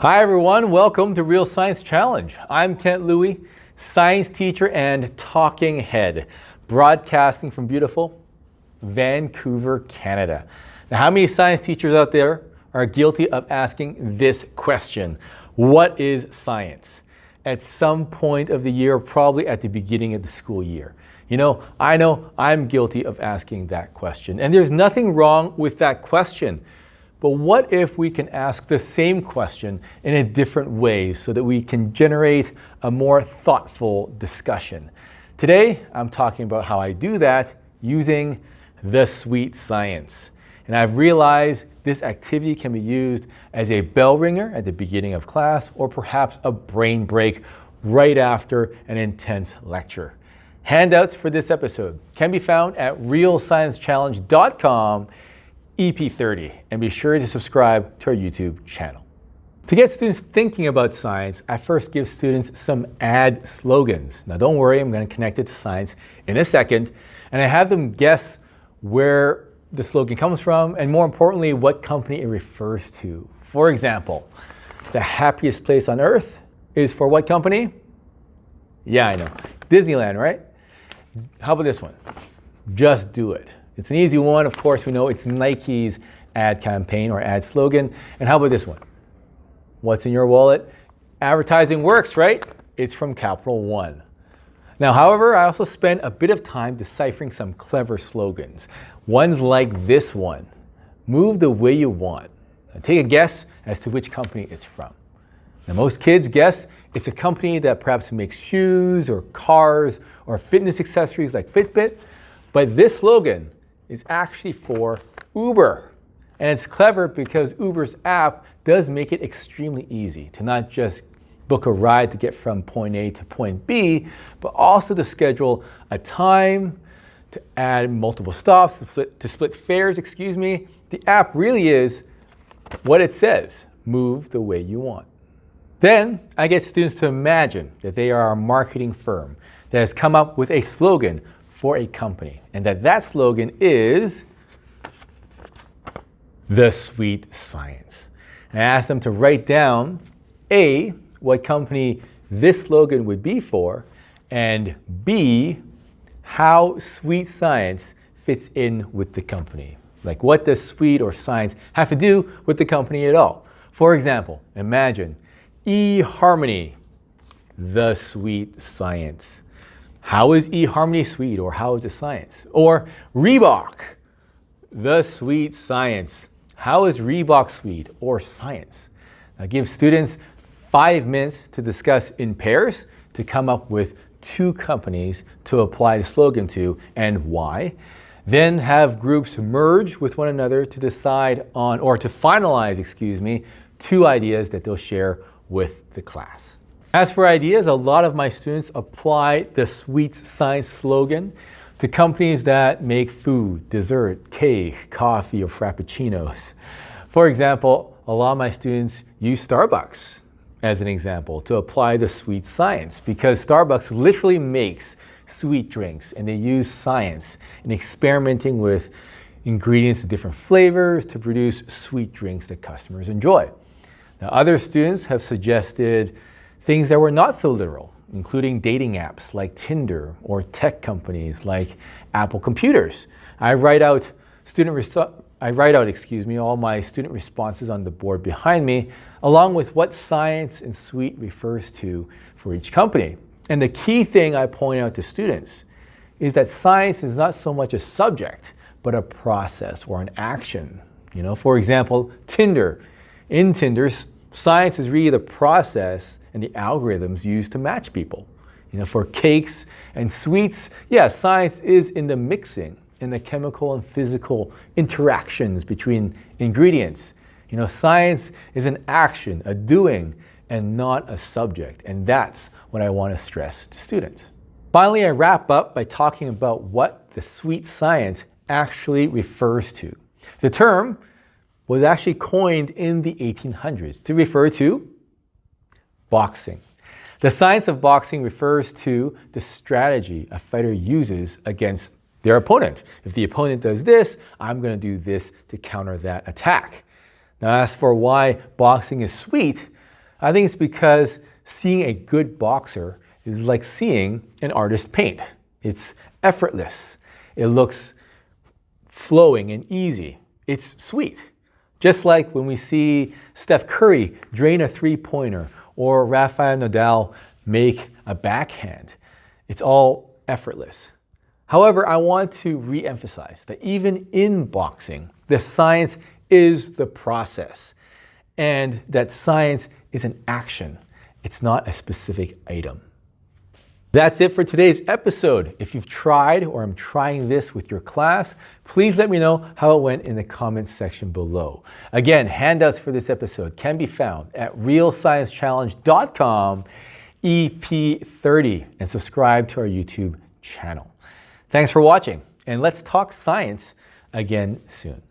Hi everyone, welcome to Real Science Challenge. I'm Kent Louie, science teacher and talking head, broadcasting from beautiful Vancouver, Canada. Now, how many science teachers out there are guilty of asking this question? What is science? At some point of the year, probably at the beginning of the school year. I know I'm guilty of asking that question, and there's nothing wrong with that question. But what if we can ask the same question in a different way so that we can generate a more thoughtful discussion? Today, I'm talking about how I do that using the sweet science. And I've realized this activity can be used as a bell ringer at the beginning of class or perhaps a brain break right after an intense lecture. Handouts for this episode can be found at realsciencechallenge.cm EP30, and be sure to subscribe to our YouTube channel. To get students thinking about science, I first give students some ad slogans. Now don't worry, I'm going to connect it to science in a second, and I have them guess where the slogan comes from and more importantly, what company it refers to. For example, the happiest place on earth is for what company? Yeah, I know. Disneyland, right? How about this one? Just do it. It's an easy one. Of course, we know it's Nike's ad campaign or ad slogan. And how about this one? What's in your wallet? Advertising works, right? It's from Capital One. Now, however, I also spent a bit of time deciphering some clever slogans. Ones like this one, move the way you want. Now, take a guess as to which company it's from. Now, most kids guess it's a company that perhaps makes shoes or cars or fitness accessories like Fitbit. But this slogan is actually for Uber. And it's clever because Uber's app does make it extremely easy to not just book a ride to get from point A to point B, but also to schedule a time, to add multiple stops, to split fares, The app really is what it says, move the way you want. Then I get students to imagine that they are a marketing firm that has come up with a slogan for a company, and that slogan is the sweet science. And I asked them to write down A, what company this slogan would be for, and B, how sweet science fits in with the company. Like, what does sweet or science have to do with the company at all? For example, imagine eHarmony, the sweet science. How is eHarmony sweet, or how is it science? Or Reebok, the sweet science. How is Reebok sweet or science? Now give students 5 minutes to discuss in pairs to come up with 2 companies to apply the slogan to and why. Then have groups merge with one another to decide on, or to finalize, 2 ideas that they'll share with the class. As for ideas, a lot of my students apply the sweet science slogan to companies that make food, dessert, cake, coffee, or frappuccinos. For example, a lot of my students use Starbucks as an example to apply the sweet science because Starbucks literally makes sweet drinks and they use science in experimenting with ingredients of different flavors to produce sweet drinks that customers enjoy. Now, other students have suggested things that were not so literal, including dating apps like Tinder or tech companies like Apple computers. I write out all my student responses on the board behind me, along with what science and sweet refers to for each company. And the key thing I point out to students is that science is not so much a subject, but a process or an action. For example, Tinder. In Tinder, science is really the process and the algorithms used to match people. For cakes and sweets, science is in the mixing, in the chemical and physical interactions between ingredients. Science is an action, a doing, and not a subject. And that's what I want to stress to students. Finally, I wrap up by talking about what the sweet science actually refers to. The term was actually coined in the 1800s to refer to boxing. The science of boxing refers to the strategy a fighter uses against their opponent. If the opponent does this, I'm going to do this to counter that attack. Now, as for why boxing is sweet, I think it's because seeing a good boxer is like seeing an artist paint. It's effortless. It looks flowing and easy. It's sweet. Just like when we see Steph Curry drain a three-pointer or Rafael Nadal make a backhand. It's all effortless. However, I want to re-emphasize that even in boxing, the science is the process, and that science is an action. It's not a specific item. That's it for today's episode. If you've tried or am trying this with your class, please let me know how it went in the comments section below. Again, handouts for this episode can be found at realsciencechallenge.cm EP30 and subscribe to our YouTube channel. Thanks for watching, and let's talk science again soon.